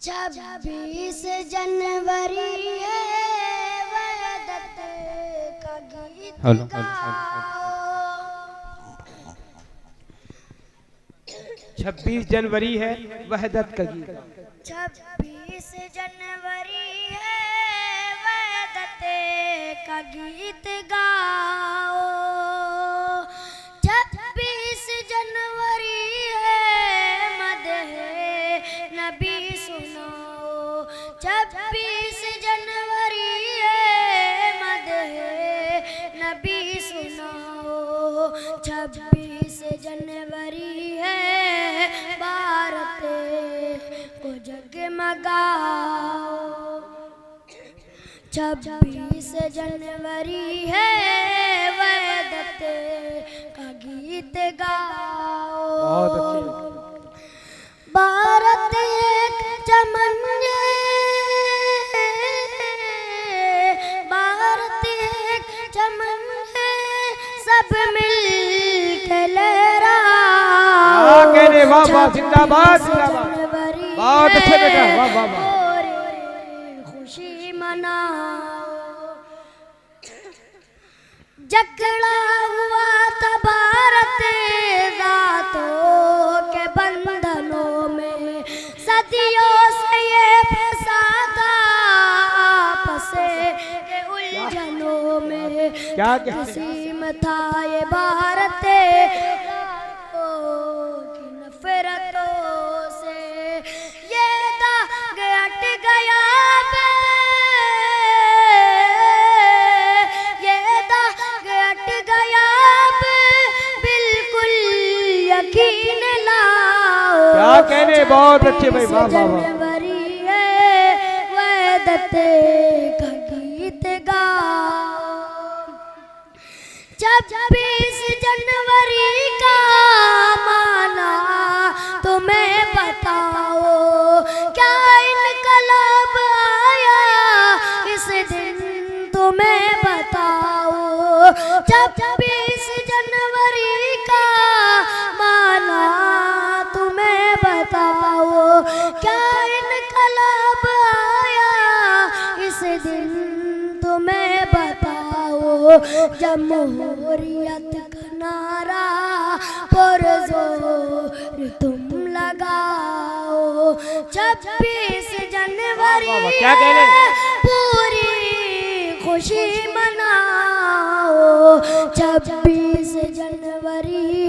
26 जनवरी है वहदत का गीत गाओ। 26 जनवरी है वहदत का गीत। 26 जनवरी है वहदत का गीत गाओ। 26 जनवरी है मदहे नबी सुनाओ। 26 जनवरी है मदहे नबी सुनाओ। 26 जनवरी है भारत को जगमगाओ। 26 जनवरी है वहदत का गीत गाओ। भारत एक चमन है, भारत एक चमन है, सब मिल के लहराओ। वाह वाह जिंदाबाद जिंदाबाद, बहुत अच्छे बेटा, वाह वाह वाह। खुशी मनाओ। जकड़ा हुआ था भारत रातों के बंधनों में, सदियों से ये फंसा था आपस के उलझनों में। क्या क्या नसीम था ये भारत की नफरतों से, ये दाग हट गया बे, ये दाग हट गया बे, बिल्कुल यकीन लाओ। क्या कहने, बहुत अच्छे भाई, वाह वाह वाह। जनवरी है वहदत का गीत गाओ। 26 जनवरी का माना तुम्हें बताओ, क्या इनकलाब आया इस दिन तुम्हें बताओ। 26 जनवरी का माना तुम्हें बताओ, क्या इनकलाब आया इस दिन तुम्हें बताओ। जमहूरियत का नारा पुरजोर तुम लगाओ। 26 जनवरी क्या कहने, पूरी खुशी मनाओ। 26 जनवरी